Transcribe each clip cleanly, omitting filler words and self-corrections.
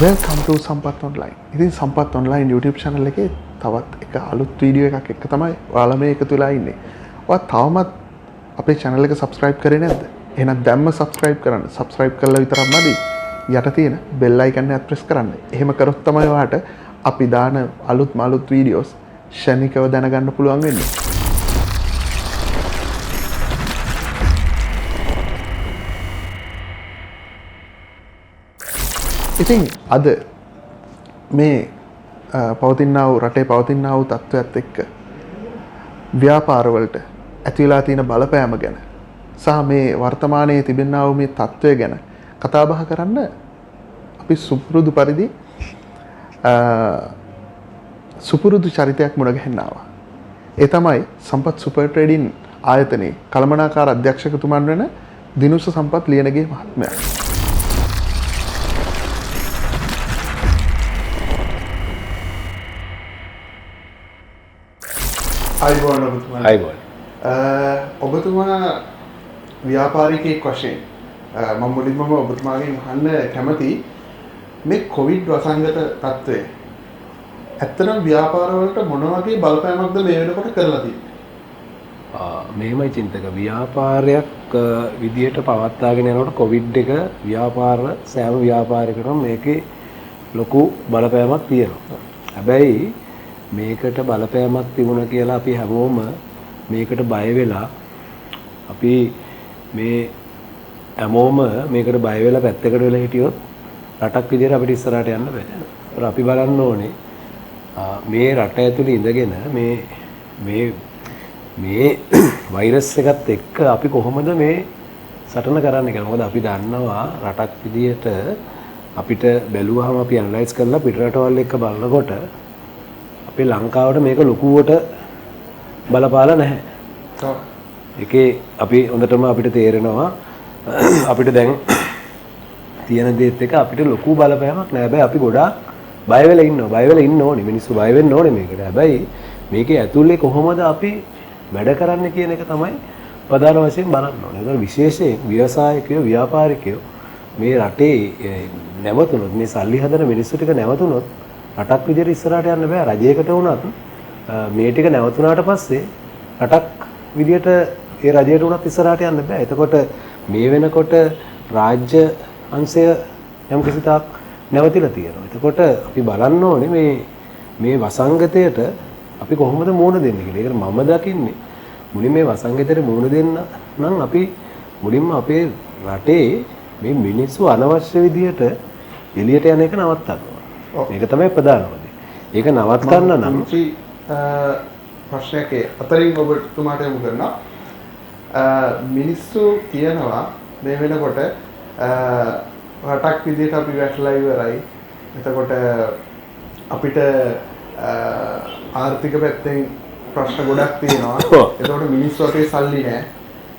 Welcome to සම්පත් online. ඉතින් සම්පත් online YouTube channel එකේ තවත් එක අලුත් වීඩියෝ එකක් එක්ක තමයි ඔයාලා මේ එකතු වෙලා ඉන්නේ. ඔයා තවමත් අපේ channel එක subscribe කරේ නැද්ද? එහෙනම් දැම්ම subscribe කරන්න. subscribe කළා විතරක් මදි. යට තියෙන bell icon එක press කරන්න. එහෙම කරොත් තමයි ඔයාට අපි දාන අලුත් videos ශනිකව දැනගන්න පුළුවන් වෙන්නේ. ඉතින් අද මේ පවතිනා වූ රටේ පවතිනා වූ තත්ත්වයක් එක්ක ව්‍යාපාරවලට ඇති වෙලා තියෙන බලපෑම ගැන සහ මේ වර්තමානයේ තිබෙනා වූ මේ තත්ත්වය ගැන කතා බහ කරන්න අපි සුපුරුදු චරිතයක් මුණ ගැහෙන්න ආවා. ඒ තමයි සම්පත් සුපර් ට්‍රේඩින් ආයතනයේ කළමනාකාර අධ්‍යක්ෂකතුමන් වෙන දිනුෂ සම්පත් ලියනගේ මහත්මයා. ඔබතුමා ව්‍යාපාරිකයෙක් වශයෙන් මම මුලින්ම ඔබතුමාගෙන් අහන්න කැමති මේ කොවිඩ් වසංගත තත්ත්වය ඇත්තටම ව්‍යාපාරවලට මොන වගේ බලපෑමක්ද මේ වෙනකොට කරලා තියෙන්නේ? මෙහෙමයි චින්තක ව්‍යාපාරයක් විදියට පවත්වාගෙන යනකොට කොවිඩ් එක සෑම ව්‍යාපාරිකයකටම මේකේ ලොකු බලපෑමක් තියෙනවා. හැබැයි මේකට බලපෑමක් තිබුණා කියලා අපි හැමෝම මේකට බය වෙලා අපි මේ හැමෝම මේකට බය වෙලා පැත්තකට වෙලා හිටියොත් රටක් විදියට අපිට ඉස්සරහට යන්න බෑ. ඒත් අපි බලන්න ඕනේ මේ රට ඇතුලේ ඉඳගෙන මේ වෛරස් එකත් එක්ක අපි කොහොමද මේ සටන කරන්නේ කියලා. මොකද අපි දන්නවා රටක් විදියට අපිට බැලුවාම අපි ඇනලයිස් කරලා පිටරටවල් එක්ක බලනකොට අපේ ලංකාවට මේක ලොකුවට බලපාලා නැහැ. ඒකේ අපි හොඳටම අපිට තේරෙනවා අපිට දැන් තියෙන දේත් එක අපිට ලොකු බලපෑමක් නැහැ. හැබැයි අපි ගොඩාක් බය වෙලා ඉන්නවා. බය වෙලා ඉන්න ඕනේ. මිනිස්සු බය වෙන්න ඕනේ මේකට. හැබැයි මේකේ ඇතුලේ කොහොමද අපි වැඩ කරන්නේ කියන එක තමයි ප්‍රධාන වශයෙන් බලන්න ඕනේ. ඒක විශේෂයෙන් ව්‍යවසායිකයෝ ව්‍යාපාරිකයෝ මේ රටේ නැවතුනොත් මේ සල්ලි හදන මිනිස්සු ටික නැවතුනොත් රටක් විදියට ඉස්සරහට යන්න බෑ. රජයකට වුණත් මේ ටික නැවතුනාට පස්සේ රටක් විදියට ඒ රජයට වුණත් ඉස්සරහට යන්න බෑ. එතකොට මේ වෙනකොට රාජ්‍ය අංශය යම් කිසි තාක් නැවතිලා තියෙනවා. එතකොට අපි බලන්න ඕනේ මේ වසංගතයට අපි කොහොමද මුහුණ දෙන්නේ කියලා. ඒකට මම දකින්නේ මුලින් මේ වසංගතයට මුහුණ දෙන්න නම් අපි මුලින්ම අපේ රටේ මේ මිනිස්සු අනවශ්‍ය විදියට එළියට යන එක නවත්තන්න. ඒක තමයි ප්‍රධානම දේ. ඒක නවත්තන්න නම් ප්‍රශ්නයක් අතරින් ඔබතුමාට යොමු කරනවා. මිනිස්සු කියනවා මේ වෙනකොට රටක් විදිහට අපි වැටලා ඉවරයි. එතකොට අපිට ආර්ථික පැත්තෙන් ප්‍රශ්න ගොඩක් තියෙනවා. එතකොට මිනිස්සු අපේ සල්ලි නැහැ.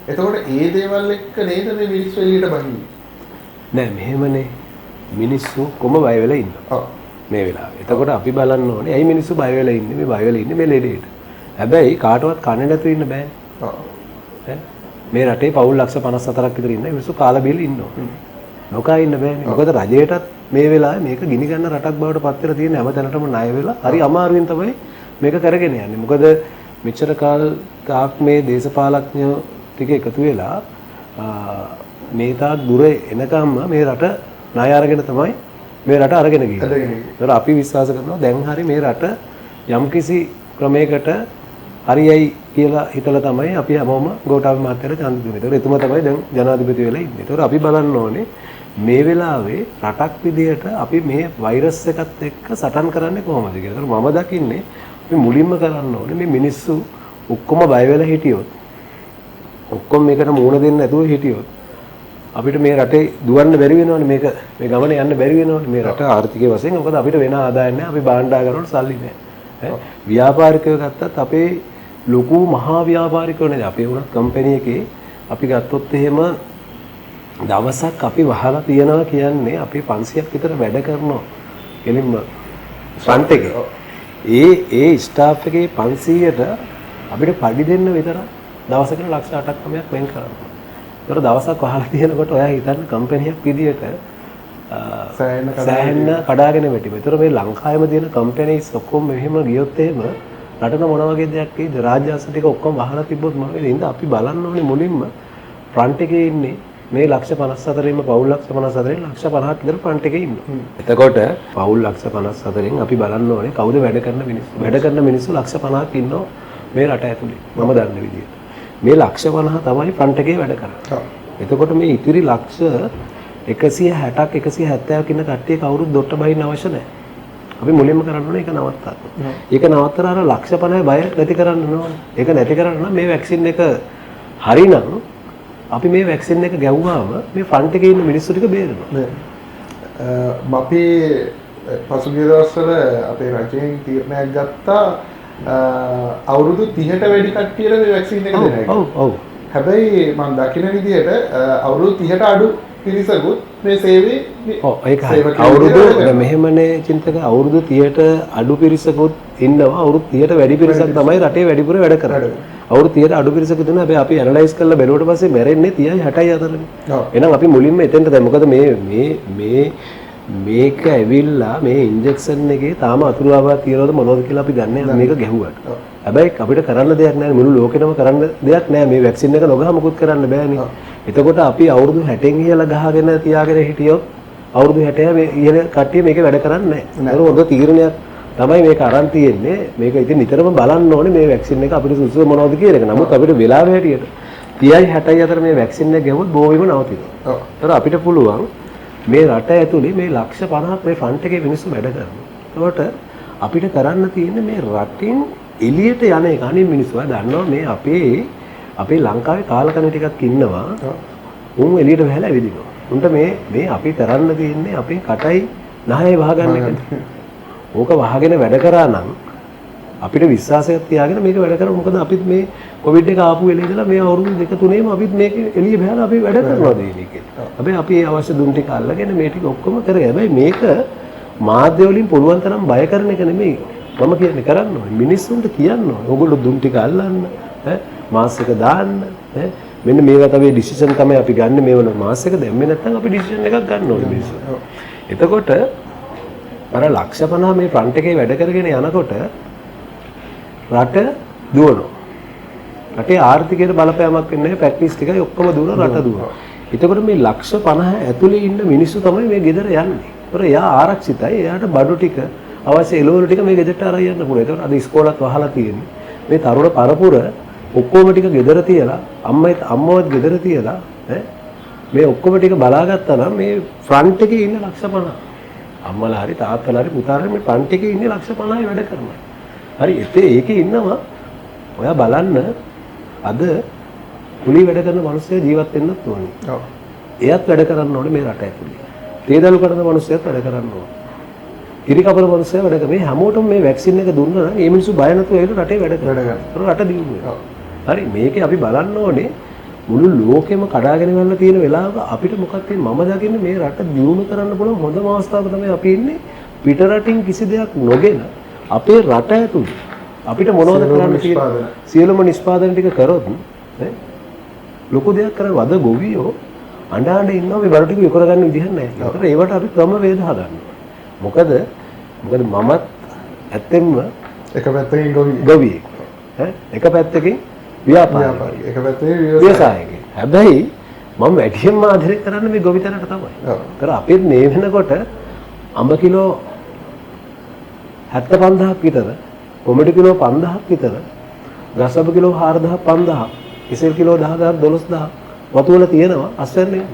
එතකොට ඒ දේවල් එක්ක නේද මේ මිනිස්සු එළියට බහින්නේ? නෑ මෙහෙමනේ. මිනිස්සු කොම බය වෙලා ඉන්නවා. මේ වෙලාවේ. එතකොට අපි බලන්න ඕනේ ඇයි මිනිස්සු බය වෙලා ඉන්නේ? මේ බය වෙලා ඉන්නේ මේ ලෙඩේට. හැබැයි කාටවත් කන්නේ නැතුව ඉන්න බෑනේ. මේ රටේ පවුල් ලක්ෂ 54ක් විතර ඉන්න මිනිස්සු කාලා බීලා ඉන්නවා. නොකා ඉන්න බෑනේ. මොකද රජයටත් මේ වෙලාවේ මේක ගිනි ගන්න රටක් බවට පත් වෙලා තියෙන හැමතැනටම ණය වෙලා හරි අමාරුවෙන් තමයි මේක කරගෙන යන්නේ. මොකද මෙච්චර කාලයක් මේ දේශපාලඥයෝ ටික එකතු වෙලා මේ තාක් දුර එනකම්ම මේ රට ණය අරගෙන තමයි මේ රට අරගෙන ගියේ. ඒතර අපි විශ්වාස කරනවා දැන් හරි මේ රට යම්කිසි ක්‍රමයකට හරියයි කියලා හිතලා තමයි අපි හැමෝම ගෝඨාභය මහත්තයාට ඡන්ද දුන්නේ. ඒතර එතුමා තමයි දැන් ජනාධිපති වෙලා ඉන්නේ. ඒතර අපි බලන්න ඕනේ මේ වෙලාවේ රටක් විදියට අපි මේ වෛරස් එකත් එක්ක සටන් කරන්නේ කොහොමද කියලා. ඒතර මම දකින්නේ අපි මුලින්ම කරන්න ඕනේ මේ මිනිස්සු ඔක්කොම බය වෙලා හිටියොත් ඔක්කොම මේකට මුහුණ දෙන්න නැතුව හිටියොත් අපිට මේ රටේ දුවන්න බැරි වෙනවනේ මේ ගමනේ යන්න බැරි වෙනවනේ මේ රට ආර්ථිකයේ වශයෙන්. මොකද අපිට වෙන ආදායම් නැහැ. අපි භාණ්ඩාගාර වල සල්ලි නැහැ. ව්‍යාපාරිකයෝ ගත්තත් අපේ ලොකු මහා ව්‍යාපාරිකයෝ නේ. අපේ වුණත් කම්පැනි එකේ අපි ගත්තොත් එහෙම දවසක් අපි වහලා තියනවා කියන්නේ අපි 500ක් විතර වැඩ කරනවා. එලින්ම ෆ්‍රන්ට් එකේ. ඒ ස්ටාෆ් එකේ 500ට අපිට පඩි දෙන්න විතර දවසකට ලක්ෂ 8ක් 9ක් වෙන් කරනවා. ඒතර දවසක් වහලා තියෙනකොට ඔයා හිතන්න කම්පැනියක් විදියට සෑහෙන්න කඩාගෙන වැටෙනවා. ඒතර මේ ලංකාවේම තියෙන කම්පැනිස් ඔක්කොම මෙහෙම ගියොත් එහෙම රටට මොන වගේ දෙයක් වෙයිද? රාජ්‍ය ආසන ටික ඔක්කොම වහලා තිබ්බොත් මොන වෙයිද? ඉතින් අපි බලන්න ඕනේ මුලින්ම ෆ්‍රන්ට් එකේ ඉන්නේ මේ ලක්ෂ 54න්ම පවුල් ලක්ෂ 54න් ලක්ෂ 50ක් විතර ෆ්‍රන්ට් එකේ ඉන්නවා. එතකොට පවුල් ලක්ෂ 54න් අපි බලන්න ඕනේ කවුද වැඩ කරන මිනිස්සු. වැඩ කරන මිනිස්සු ලක්ෂ 50ක් ඉන්නවා මේ රට ඇතුලේ. මම දන්න විදියට. මේ ලක්ෂ 50 තමයි ෆ්‍රන්ට් එකේ වැඩ කරන්නේ. එතකොට මේ ඉතිරි ලක්ෂ 160ක් 170ක් ඉන්න කට්ටිය කවුරුත් දොට්ට බහින්න අවශ්‍ය නැහැ. අපි මුලින්ම කරන්න ඕනේ ඒක නවත්තන්න. ඒක නවත්තලා අර ලක්ෂ 50 බය නැති කරන්න ඕනේ. ඒක නැති කරන්න නම් මේ වැක්සින් එක හරිනම් අපි මේ වැක්සින් එක ගැව්වාම මේ ෆ්‍රන්ට් එකේ ඉන්න මිනිස්සු ටික බේරෙනවා. අපි පසුගිය දවස්වල අපේ රජයෙන් තීරණයක් ගත්තා අවුරුදු 30ට වැඩි කට්ටියට මේ වැක්සින් එක දෙන්න. ඔව්. හැබැයි මම දකින විදිහට අවුරුදු 30ට අඩු පිරිසකුත් මේ සේවයේ අවුරුදු මෙහෙමනේ චින්තක අවුරුදු 30ට අඩු පිරිසකුත් ඉන්නවා අවුරුදු 30ට වැඩි පිරිසක් තමයි රටේ වැඩිපුර වැඩ කරන්නේ. අවුරුදු 30ට අඩු පිරිසක දෙන හැබැයි අපි ඇනලයිස් කරලා බැලුවට පස්සේ මැරෙන්නේ 30යි 60යි අතරනේ. එහෙනම් අපි මුලින්ම එතෙන්ට දැන් මොකද මේක ඇවිල්ලා මේ ඉන්ජෙක්ෂන් එකේ තාම අතුරු ආවා තියනවද මොනවද කියලා අපි දන්නේ නැහැ මේක ගැහුවට. හැබැයි අපිට කරන්න දෙයක් නැහැ මුළු ලෝකෙටම කරන්න දෙයක් නැහැ මේ වැක්සින් එක නොගහ මොකුත් කරන්න බෑනේ. එතකොට අපි අවුරුදු 60න් ඉහළ ගහගෙන තියාගෙන හිටියොත් අවුරුදු 60 මේ ඉහළ කට්ටිය මේක වැඩ කරන්නේ නැහැ. ඒක හොඳ තීරණයක් තමයි මේක අරන් තියෙන්නේ. මේක ඉතින් නිතරම බලන්න ඕනේ මේ වැක්සින් එක අපිට සුසුම මොනවද කියන එක. නමුත් අපිට වෙලාව හැටියට 30යි 60යි අතර මේ වැක්සින් එක ගැහුවොත් බෝවෙම නවතිනවා. ඒතර අපිට පුළුවන් මේ රට ඇතුලේ මේ ලක්ෂ 50ක් මේ ෆ්‍රන්ට් එකේ මිනිස්සු වැඩ කරනවා. ඒකට අපිට කරන්න තියෙන්නේ මේ රටින් එළියට යන එක. අනේ මිනිස්සු දන්නවා මේ අපේ ලංකාවේ කාලකණ්ණි ටිකක් ඉන්නවා. උන් එළියට වැහලා ඇවිදිනවා. උන්ට මේ අපි කරන්න තියෙන්නේ අපේ කටයි නහයයි වහගන්න එක. ඕක වහගෙන වැඩ කරා නම් අපිට විශ්වාසයක් තියාගෙන මේක වැඩ කරමු. මොකද අපිත් මේ කොවිඩ් එක ආපු වෙලේ ඉඳලා මේ අවුරුදු 2-3ෙම අපිත් මේක එළිය බහලා අපි වැඩ කරනවා දෙන්නේ කියලා. හැබැයි අපි ඒ අවශ්‍ය දුන් ටික අල්ලගෙන මේ ටික ඔක්කොම කරේ. හැබැයි මේක මාධ්‍ය වලින් පුළුවන් තරම් බය කරන එක නෙමෙයි. මම කියන්නේ කරන්න ඕනේ. මිනිස්සුන්ට කියන්න ඕනේ. ඕගොල්ලෝ දුන් ටික අල්ලන්න, මාස් එක දාන්න, මෙන්න මේවා තමයි ඩිසිෂන් තමයි අපි ගන්න මේ වන මාස් එක දැම්මේ නැත්නම් අපි ඩිසිෂන් එකක් ගන්න ඕනේ මිනිස්සු. එතකොට අර ලක්ෂ 50 මේ ෆ්‍රන්ට් එකේ වැඩ කරගෙන යනකොට රට දුවනවා. රටේ ආර්ථිකයට බලපෑමක් වෙන්නේ නැහැ. ප්‍රැක්ටිස් ටිකයි ඔක්කොම දුවනවා රට දුවනවා. එතකොට මේ ලක්ෂ 50 ඇතුලේ ඉන්න මිනිස්සු තමයි මේ ගෙදර යන්නේ. ඒතර එයා ආරක්ෂිතයි. එයාට බඩු ටික අවශ්‍ය එළවලු ටික මේ ගෙදරට අරන් යන්න පුළුවන්. ඒතකොට අද ඉස්කෝලත් වහලා තියෙන්නේ. මේ තරුණ පරපුර ඔක්කොම ටික ගෙදර තියලා අම්මවත් ගෙදර තියලා මේ ඔක්කොම ටික බලාගත්තා නම් මේ ෆ්‍රන්ට් එකේ ඉන්න ලක්ෂ 50 අම්මලා හරි තාත්තලා හරි පුතාලා හරි මේ ෆ්‍රන්ට් එකේ ඉන්නේ ලක්ෂ 50යි වැඩ කරනවා. හරි ඒකේ ඉන්නවා ඔයා බලන්න අද කුලී වැඩ කරන මිනිස්සු ජීවත් වෙන්නත් ඕනේ. ඔව්. එයාත් වැඩ කරන්න ඕනේ මේ රට ඇතුලේ. තේදලු කරන මිනිස්සුත් වැඩ කරන්න ඕනේ. ඉරිකපර මිනිස්සු වැඩ කරන මේ හැමෝටම මේ වැක්සින් එක දුන්නා නම් මේ මිනිස්සු බය නැතුව ඒකට රටේ වැඩ කරනවා. රට දියුණුව. හරි මේකේ අපි බලන්න ඕනේ මුළු ලෝකෙම කඩාගෙන යන තියෙන වෙලාවක අපිට මොකක්ද මම දකින්නේ මේ රට දියුණු කරන්න පුළුවන් හොඳම අවස්ථාවක තමයි අපි ඉන්නේ. පිට රටින් කිසි දෙයක් නොගෙන අපේ රට ඇතුළේ අපිට මොනවද කරන්න තියෙන්නේ? සියලුම නිෂ්පාදන ටික කරොත් ලොකු දෙයක් කරව අද ගොවියෝ අඬ ඉන්නවා මේ බඩු ටික විකුණ ගන්න විදිහක් නැහැ. ඒකට ඒවට අපි ක්‍රම වේද හදන්න. මොකද මමත් ඇත්තෙන්ම එක පැත්තකින් ගොවියෙක්. එක පැත්තකින් ව්‍යාපාරික. එක පැත්තකින් ව්‍යවසායකයෙක්. හැබැයි මම වැඩියෙන්ම ආදරය කරන්නේ මේ ගොවිතැනට තමයි. ඒතර අපිත් මේ වෙනකොට අඹ කිලෝ 75000ක් විතර, කොමඩි කිලෝ 5000ක් විතර, ගසබ කිලෝ 4000 5000, ඉසෙල් කිලෝ 10000 12000 වතුවල තියෙනවා අස්වැන්නේ.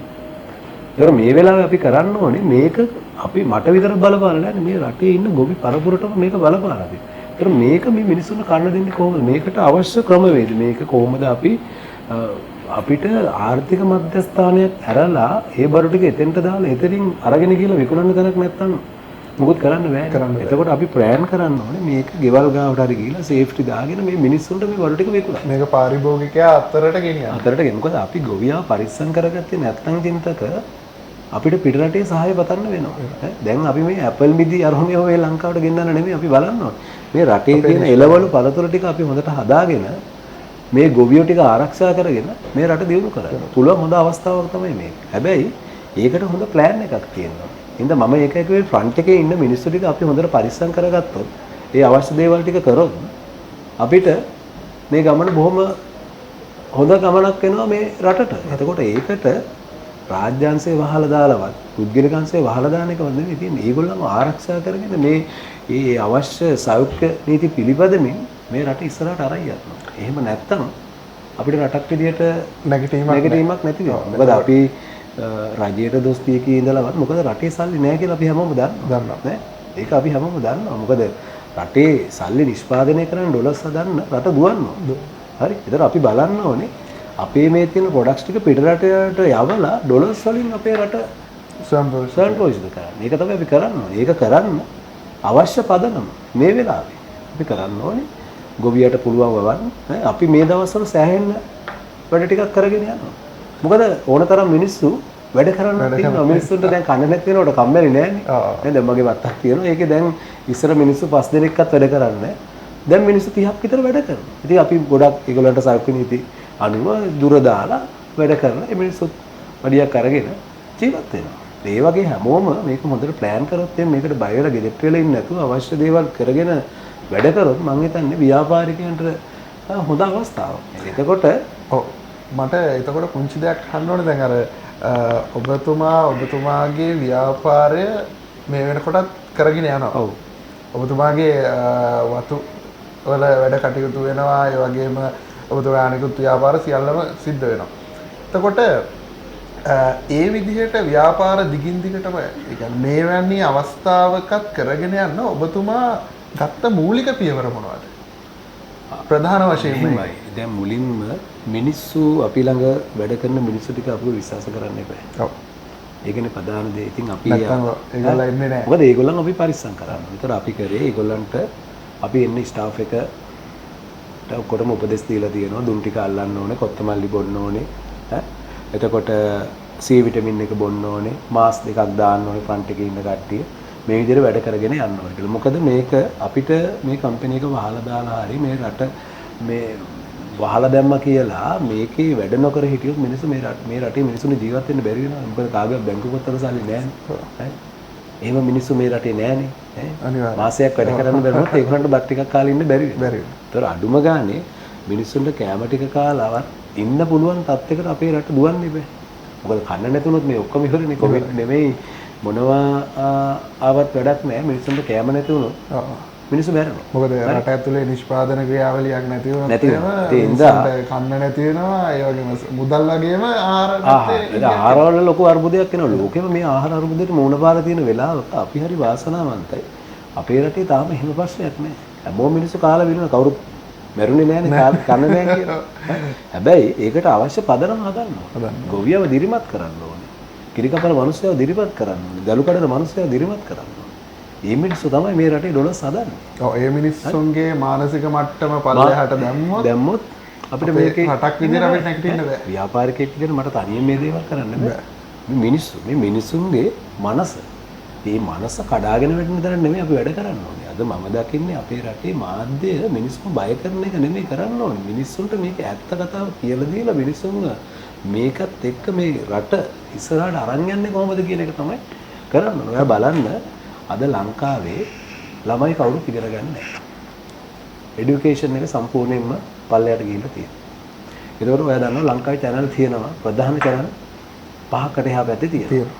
ඒතර මේ වෙලාවේ අපි කරන්න ඕනේ මේක අපි මට විතර බලපාලා නැහැ මේ රටේ ඉන්න ගොවි පරපුරටම මේක බලපාලා තියෙනවා. ඒතර මේක මේ මිනිස්සුන්ට කන්න දෙන්නේ කොහොමද? මේකට අවශ්‍ය ක්‍රමවේද මේක කොහොමද අපිට ආර්ථික මධ්‍යස්ථානයක් ඇරලා ඒ බඩු ටික එතෙන්ට දාලා එතනින් අරගෙන ගිහලා විකුණන්න තරක් නැත්තම් මොකුත් කරන්න බෑ. එතකොට අපි ප්ලෑන් කරන්න ඕනේ මේක ගෙවල් ගාවට හරි ගිහලා සේෆ්ටි දාගෙන මේ මිනිස්සුන්ට මේ බඩු ටික විකුණන්න. මේක පාරිභෝගිකයා අතරට ගෙනියන්න. අතරට ගෙන. මොකද අපි ගොවියා පරිස්සම් කරගත්තේ නැත්නම් චින්තක අපිට පිට රටේ සහාය පතන්න වෙනවා. දැන් අපි මේ ඇපල් මිදි අරහුනේ ඔය ලංකාවට ගෙන්නන්න නෙමෙයි අපි බලන්න ඕනේ. මේ රටේ තියෙන එළවලු පළතුරු ටික අපි හොඳට හදාගෙන මේ ගොවියෝ ටික ආරක්ෂා කරගෙන මේ රට දියුණු කරගන්න පුළුවන් හොඳ අවස්ථාවක් තමයි මේක. හැබැයි ඒකට හොඳ ප්ලෑන් එකක් තියෙනවා. ඉතින් මම ඒකයි කිව්වේ ෆ්‍රන්ට් එකේ ඉන්න මිනිස්සු ටික අපි හොඳට පරිස්සම් කරගත්තොත් ඒ අවශ්‍ය දේවල් ටික කරොත් අපිට මේ ගමන බොහොම හොඳ ගමනක් වෙනවා මේ රටට. එතකොට ඒකට රාජ්‍යාංශේ වහලා දාලවත් පුද්ගලිකංශේ වහලා දාන එකවත් නෙමෙයි තියෙන්නේ. ඒගොල්ලන්ව ආරක්ෂා කරගෙන මේ අවශ්‍ය සෞඛ්‍ය නීති පිළිපදමින් මේ රට ඉස්සරහට අරන් යනවා. එහෙම නැත්නම් අපිට රටක් විදියට නැගිටීමක් නැති වෙනවා. මොකද අපි රජයට දොස් දී කී ඉඳලවත් මොකද රටේ සල්ලි නැහැ කියලා අපි හැමෝම දන්නවා. නේ? ඒක අපි හැමෝම දන්නවා. මොකද රටේ සල්ලි නිෂ්පාදනය කරන ඩොලර්ස් හදන්න රට දුවනවා. හරි. ඒතර අපි බලන්න ඕනේ අපේ මේ තියෙන ප්‍රොඩක්ට්ස් ටික පිට රටට යවලා ඩොලර්ස් වලින් අපේ රට ස්වයංපෝෂිත කරන්න. ඒක තමයි අපි කරන්න ඕනේ. ඒක කරන්න අවශ්‍ය පදනම මේ වෙලාවේ අපි කරන්න ඕනේ. ගොවියට පුළුවන් වවන්න. අපි මේ දවස්වල සෑහෙන්න වැඩ ටිකක් කරගෙන යනවා. මොකද ඕනතරම් මිනිස්සු වැඩ කරන්න තියෙනවා. මිනිස්සුන්ට දැන් කන්න නැති වෙනකොට කම්මැලි නෑනේ. නේද? මගේ වත්තක් තියෙනවා. ඒකේ දැන් ඉස්සර මිනිස්සු 5 දෙනෙක්වත් වැඩ කරන්නේ. දැන් මිනිස්සු 30ක් විතර වැඩ කරනවා. ඉතින් අපි ගොඩක් ඒගොල්ලන්ට සෞඛ්‍ය නීති අනුව දුර දාලා වැඩ කරන මේ මිනිස්සුත් වැඩියක් අරගෙන ජීවත් වෙනවා. ඒ වගේ හැමෝම මේක හොඳට ප්ලෑන් කරොත් මේකට බය වෙලා ගෙදෙට්ට වෙලා ඉන්නේ නැතුව අවශ්‍ය දේවල් කරගෙන වැඩ කරොත් මම හිතන්නේ ව්‍යාපාරිකයන්ට හොඳ අවස්ථාවක්. එතකොට මට එතකොට පුංචි දෙයක් අහන්න ඕනේ දැන් අර ඔබතුමාගේ ව්‍යාපාරය මේ වෙනකොටත් කරගෙන යනවා. ඔව්. ඔබතුමාගේ වතු වල වැඩ කටයුතු වෙනවා. ඒ වගේම ඔබතුමා අනිකුත් ව්‍යාපාර සියල්ලම සිද්ධ වෙනවා. එතකොට ඒ විදිහට ව්‍යාපාර දිගින් දිගටම ඒ කියන්නේ මේ වැනි අවස්ථාවකත් කරගෙන යන්න ඔබතුමා ගත්ත මූලික පියවර මොනවද? ප්‍රධාන වශයෙන්ම දැන් මුලින්ම මිනිස්සු අපි ළඟ වැඩ කරන මිනිස්සු ටික අපිව විශ්වාස කරන්න එපා. ඔව්. ඒකනේ ප්‍රධාන දේ. ඉතින් අපි ඒගොල්ලෝ එන්නේ නැහැ. මොකද ඒගොල්ලන් අපි පරිස්සම් කරන්න. ඒතර අපි කරේ ඒගොල්ලන්ට අපි එන්නේ ස්ටාෆ් එක ඔක්කොටම උපදෙස් දීලා තියෙනවා. දුම් ටික අල්ලන්න ඕනේ, කොත්තමල්ලි බොන්න ඕනේ. එතකොට C විටමින් එක බොන්න ඕනේ, මාස් දෙකක් දාන්න ඕනේ ෆ්‍රන්ට් එකේ ඉන්න කට්ටිය. මේ විදිහට වැඩ කරගෙන යන්න ඕනේ කියලා. මොකද මේක අපිට මේ කම්පැනි එක වහලා දාලා හරි මේ රට මේ වහලා දැම්මා කියලා මේකේ වැඩ නොකර හිටියොත් මිනිස්සු මේ රටේ මිනිස්සුන්ට ජීවත් වෙන්න බැරි වෙනවා. මොකද කාගේ බැංකු පොත්වල සල්ලි නැහැ. එහෙම මිනිස්සු මේ රටේ නැහනේ. අනිවාර්යයෙන්. මාසයක් වැඩ කරන්න බැරුණොත් ඒගොල්ලන්ට බත් ටිකක් කාලා ඉන්න බැරි වෙනවා. ඒතර අඩුම ගානේ මිනිස්සුන්ට කැම ටික කාලාවත් ඉන්න පුළුවන් තත්යකට අපේ රට දුවන්නේ බෑ. මොකද කන්න නැතුනොත් මේ ඔක්කොම ඉවරනේ. කොවිඩ් නෙමෙයි මොනවා ආවත් වැඩක් නැහැ. මිනිස්සුන්ට කැම නැති වුණොත් මිනිස්සු මැරෙනවා. මොකද රට ඇතුලේ නිෂ්පාදන ක්‍රියාවලියක් නැති වුණොත් කන්න නැති වෙනවා. ඒ වගේම මුදල් වගේම ආහාරවල ලොකු අර්බුදයක් එනවා. ලෝකෙම මේ ආහාර අර්බුදයට මුහුණ පාලා තියෙන වෙලාවක අපි හරි වාසනාවන්තයි. අපේ රටේ තාම එහෙම ප්‍රශ්නයක් නැහැ. හැමෝම මිනිස්සු කාලා විඳිනවා. කවුරුත් මැරුණේ නැහැනේ කන්න නැහැ කියලා. හැබැයි ඒකට අවශ්‍ය පදනම හදන්න ඕනේ. ගොවියව දිරිමත් කරන්න ඕනේ. කිරිකපල මිනිස්සුව දිරිමත් කරන්න ඕනේ. දලු කඩන මිනිස්සුව දිරිමත් කරන්න ඕනේ. මේ මිනිස්සු තමයි මේ රටේ ඩොලර්ස් හදන්නේ. ඔව් ඒ මිනිස්සුන්ගේ මානසික මට්ටම පල්ලෙහාට දැම්මොත් අපිට මේකේ රටක් විදිහට අපිට නැගිටින්න බෑ. ව්‍යාපාරිකයෙක් විදිහට මට තනියෙන් මේ දේවල් කරන්න බෑ. මේ මිනිස්සුන්ගේ මනස මේ මනස කඩාගෙන වැටෙන තරම් නෙමෙයි අපි වැඩ කරන්න ඕනේ. අද මම දකින්නේ අපේ රටේ මාධ්‍ය මිනිස්සුන් බය කරන එක නෙමෙයි කරන්න ඕනේ. මිනිස්සුන්ට මේක ඇත්ත කතාව කියලා දීලා මිනිස්සුන් මේකත් එක්ක මේ රට ඉස්සරහට අරන් යන්නේ කොහොමද කියන එක තමයි කරන්න ඕනේ. ඔයා බලන්න අද ලංකාවේ ළමයි කවුරුත් ඉගෙන ගන්න නැහැ. এডুকেෂන් එක සම්පූර්ණයෙන්ම පල්ලයට ගිහිල්ලා තියෙනවා. ඒකවල ඔයා දන්නවා ලංකාවේ channel තියෙනවා. ප්‍රධාන channel 5කට එහා පැත්තේ තියෙනවා.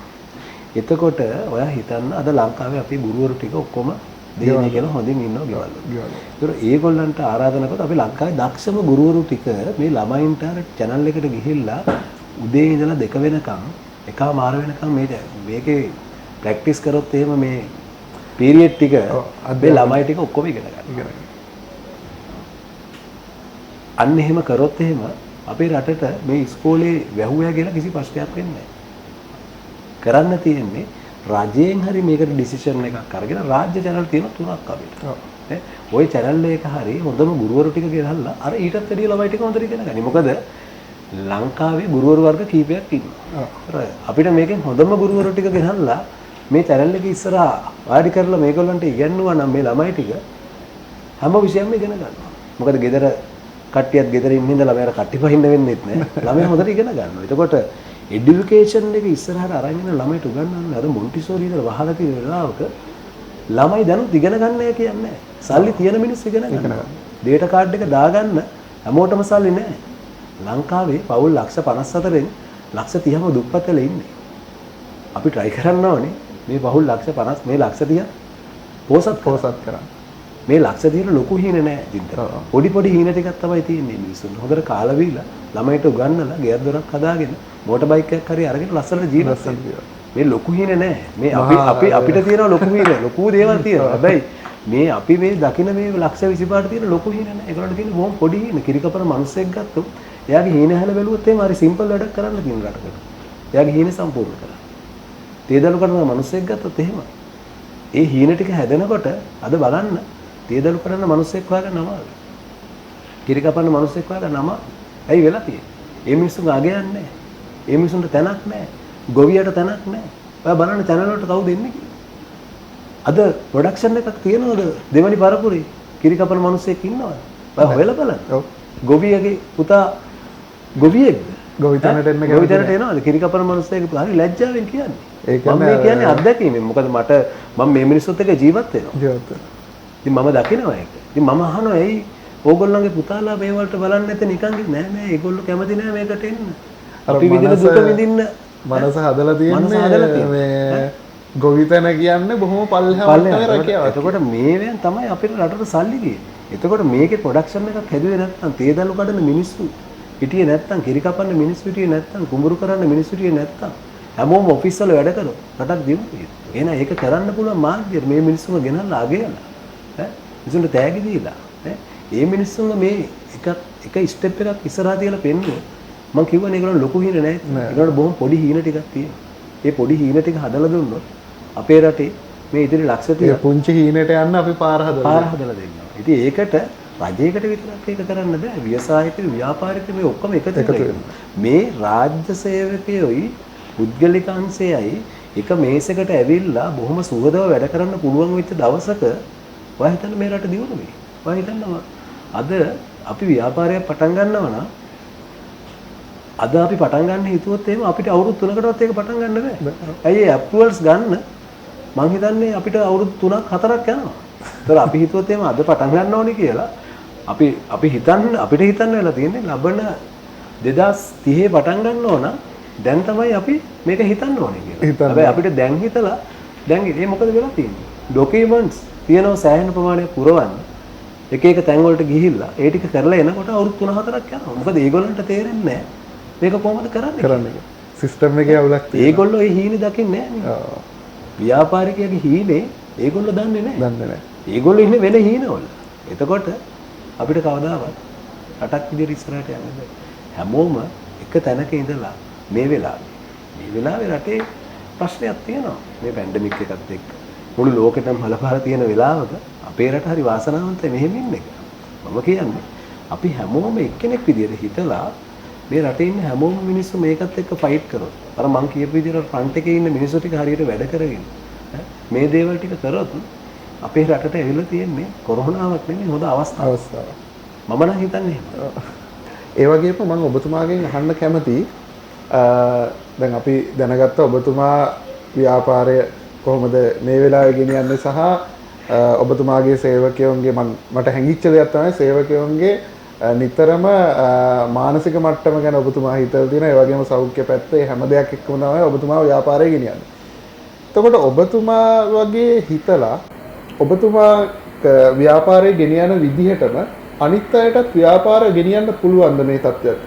එතකොට ඔයා හිතන්න අද ලංකාවේ අපි ගුරුවරු ටික ඔක්කොම දෙන්නේ කියලා හොඳින් ඉන්නවා ගෙවල්. ඒතර ඒගොල්ලන්ට ආරාධනා කරලා අපි ලංකාවේ දක්ෂම ගුරුවරු ටික මේ ළමයින්ට අර channel එකට ගිහිල්ලා උදේ ඉඳලා 2 වෙනකම් එකමාර වෙනකම් මේකේ ප්‍රැක්ටිස් කරොත් එහෙම මේ පීරියඩ් ටික මේ ළමයි ටික ඔක්කොම ඉගෙන ගන්න. අන්න එහෙම කරොත් එහෙම අපේ රටට මේ ඉස්කෝලේ වැහුවා කියලා කිසි ප්‍රශ්නයක් වෙන්නේ නැහැ. කරන්න තියෙන්නේ රජයෙන් හරි මේකට ඩිසිෂන් එකක් අරගෙන රාජ්‍ය channel තියෙන 3ක් අපිට. ওই channel එක හරි හොඳම ගුරුවරු ටික ගෙනල්ලා අර ඊටත් වැඩිය ළමයි ටික හොඳට ඉගෙන ගන්න. මොකද ලංකාවේ ගුරුවරු වර්ග කීපයක් ඉන්නවා. අපිට මේකෙන් හොඳම ගුරුවරු ටික ගෙනල්ලා මේ channel එක ඉස්සරහා වාඩි කරලා මේගොල්ලන්ට ඉගෙනුවා නම් මේ ළමයි ටික හැම විෂයෙන්ම ඉගෙන ගන්නවා. මොකද ගෙදර කට්ටියත් ගෙදර ඉන්න ඉඳලා ළමයාට කට්ටි පහින්න වෙන්නේත් නැහැ. ළමයා හොඳට ඉගෙන ගන්නවා. එතකොට එඩියුකේෂන් එක ඉස්සරහට අරගෙන ළමයිට උගන්වන්න අර මොන්ටිසෝරි ඉඳලා වහලා තියෙන වෙලාවක ළමයි දැනුත් ඉගෙන ගන්න නැහැ කියන්නේ නැහැ. සල්ලි තියෙන මිනිස්සු ඉගෙන ගන්නවා. ඩේටා කාඩ් එක දාගන්න හැමෝටම සල්ලි නැහැ. ලංකාවේ පවුල් ලක්ෂ 54න් ලක්ෂ 30ම දුප්පත් වෙලා ඉන්නේ. අපි try කරන්න ඕනේ මේ පවුල් ලක්ෂ 50 මේ ලක්ෂ 30 පෝසත් කරන්න. මේ ලක්ෂ 30 ලොකු හීන නැහැ දින්තර. පොඩි හීන ටිකක් තමයි තියෙන්නේ මිනිස්සුන්. හොඳට කාලා බීලා ළමයිට උගන්වලා ගෙයක් දොරක් හදාගෙන මෝටර් බයික් එකක් හරි අරගෙන ලස්සනට ජීවත් වෙන්න. මේ ලොකු හීන නැහැ. මේ අපිට තියෙන ලොකු හීන ලොකු දේවල් තියෙනවා. හැබැයි මේ අපි මේ දකින මේ ලක්ෂ 25ට තියෙන ලොකු හීන නැහැ. ඒගොල්ලන්ට තියෙන බොහොම පොඩි හීන. කිරිකපර මිනිස්සෙක් ගත්තොත් එයාගේ හීන හැල බැලුවොත් එහෙම හරි සිම්පල් වැඩක් කරන්න තියෙන රටකට. එයාගේ හීන සම්පූර්ණ කරන්න. තේදලු කරන මිනිස්සෙක් ගත්තොත් එහෙම. ඒ හීන ටික හැදෙනකොට අද බලන්න තේදලු කරන මිනිස්සෙක් හොයාගන්න අමාරුයි. කිරිකපන්න මිනිස්සෙක් හොයාගන්න අමාරුයි. ඇයි වෙලා තියෙන්නේ? ඒ මිනිස්සුන්ගේ අගයක් නැහැ. ඒ මිනිස්සුන්ට තැනක් නැහැ. ගොවියට තැනක් නැහැ. ඔයා බලන්න channel වලට කවුද එන්නේ කියලා. අද ප්‍රොඩක්ෂන් එකක් තියනවද දෙවනි පරපුරේ කිරිකපන මිනිස්සෙක් ඉන්නවද? ඔයා හොයලා බලන්න. ඔව්. ගොවියගේ පුතා ගොවියෙක්ද? ගොවිතැනට එනවද? කිරිකපන මිනිස්සෙක් හරි ලැජ්ජාවෙන් කියන්නේ. මම මේ කියන්නේ අත්දැකීමෙන්. මොකද මම මේ මිනිස්සුත් එක්ක ජීවත් වෙනවා. ඉතින් මම දකිනවා ඒක. ඉතින් මම අහනවා ඇයි ඕගොල්ලන්ගේ පුතාලා මේ වලට බලන්නේ නැත්නම් නිකන් නෑ ඒගොල්ලෝ කැමති නෑ මේකට එන්න. අපි විඳින දුක විඳින්න මනස හදලා තියෙන්නේ මේ ගොවිතැන කියන්නේ බොහොම පල්ලෙහාට රැකියාවක්. එතකොට මේවෙන් තමයි අපේ රටට සල්ලි ගියේ. එතකොට මේකේ ප්‍රොඩක්ෂන් එකක් හැදුවේ නැත්නම් තේදලු කඩන මිනිස්සු හිටියේ නැත්නම් කිරි කපන්න මිනිස්සු හිටියේ නැත්නම් කුඹුරු කරන්න මිනිස්සු හිටියේ නැත්නම් හැමෝම ඔෆිස් වල වැඩ කරනවා. රටක් දියුණු වෙනවා. එහෙනම් ඒක කරන්න පුළුවන් මාර්ගය මේ මිනිස්සුම ගෙනල්ලා අගයලා. මිනිස්සුන්ට තෑගි දීලා. මේ මිනිස්සුන්ගේ මේ එක ස්ටෙප් එකක් ඉස්සරහා තියලා පෙන්නුවා. මම කිව්වනේ ඒගොල්ලෝ ලොකු හීන නැහැ. ඒගොල්ලෝ බොහොම පොඩි හීන ටිකක් තියෙනවා. ඒ පොඩි හීන ටික හදලා දුන්නොත් අපේ රටේ මේ ඉදිරි ලක්ෂ 30 පුංචි හීනට යන්න අපි පාර හදලා දෙන්නවා. ඉතින් ඒකට රජයකට විතරක් ඒක කරන්න බෑ. ව්‍යවසායික ව්‍යාපාරික මේ ඔක්කොම එකතු වෙනවා. මේ රාජ්‍ය සේවකයෝයි පුද්ගලික අංශයයි එක මේසයකට ඇවිල්ලා බොහොම සුහදව වැඩ කරන්න පුළුවන් වෙච්ච දවසක ඔයා හිතන්න මේ රට දියුණු වෙයි. ඔයා හිතන්නවා අද අපි ව්‍යාපාරයක් පටන් ගන්නවා නම් අද අපි පටන් ගන්න හිතුවොත් එහෙම අපිට අවුරුදු 3කටවත් ඒක පටන් ගන්න බෑ. ඇයි ඒ ඇප්රූවල්ස් ගන්න මං හිතන්නේ අපිට අවුරුදු 3ක් 4ක් යනවා. ඒතර අපි හිතුවොත් එහෙම අද පටන් ගන්න ඕනේ කියලා අපිට හිතන්න වෙලා තියෙන්නේ ලබන 2030 පටන් ගන්න ඕන දැන් තමයි අපි මේක හිතන්න ඕනේ කියලා. හැබැයි අපිට දැන් හිතලා දැන් මේ මොකද වෙලා තියෙන්නේ? ඩොකියුමන්ට්ස් තියෙනවා සෑහෙන ප්‍රමාණයක් පුරවන්න. එක තැන් වලට ගිහිල්ලා ඒ ටික කරලා එනකොට අවුරුදු 3-4ක් යනවා. මොකද ඒගොල්ලන්ට තේරෙන්නේ නැහැ මේක කොහොමද කරන්නේ. සිස්ටම් එකේ අවුලක් තියෙනවා. ඒගොල්ලෝ ඒ හීනේ දකින්නේ නැහැ. ව්‍යාපාරිකයාගේ හීනේ ඒගොල්ලෝ දන්නේ නැහැ. ඒගොල්ලෝ ඉන්නේ වෙන හීනවල. එතකොට අපිට කවදාවත් රටක් විදිහට ඉස්සරහට යන්න බෑ. හැමෝම එක තැනක ඉඳලා මේ වෙලාවේ රටේ ප්‍රශ්නයක් තියෙනවා. මේ පැන්ඩමික් එකත් එක්ක මුළු ලෝකෙටම බලපාලා තියෙන වෙලාවක අපේ රට හරි වාසනාවන්තයි මෙහෙම ඉන්න එක. මම කියන්නේ අපි හැමෝම එක්කෙනෙක් විදිහට හිතලා මේ රටේ ඉන්න හැමෝම මිනිස්සු මේකත් එක්ක ෆයිට් කරොත් අර මං කියපු විදිහට ෆ්‍රන්ට් එකේ ඉන්න මිනිස්සු ටික හරියට වැඩ කරගෙන මේ දේවල් ටික කරොත් අපේ රටට ඇවිල්ලා තියෙන්නේ කොරෝනාවක් නෙමෙයි හොඳ අවස්ථාවක්. මම නම් හිතන්නේ එහෙම. ඒ වගේම මම ඔබතුමාගෙන් අහන්න කැමතියි දැන් අපි දැනගත්ත ඔබතුමා ව්‍යාපාරය කොහොමද මේ වෙලාවේ ගෙනියන්නේ සහ ඔබතුමාගේ සේවකයන්ගේ මට හැඟිච්ච දෙයක් තමයි සේවකයන්ගේ නිතරම මානසික මට්ටම ගැන ඔබතුමා හිතලා තියෙනවා. ඒ වගේම සෞඛ්‍ය පැත්ත හැම දෙයක් එක්කම තමයි ඔබතුමා ව්‍යාපාරය ගෙනියන්නේ. එතකොට ඔබතුමා වගේ හිතලා ඔබතුමා ව්‍යාපාරය ගෙනියන විදිහටම අනිත් අයටත් ව්‍යාපාර ගෙනියන්න පුළුවන්ද මේ තත්ත්වයට?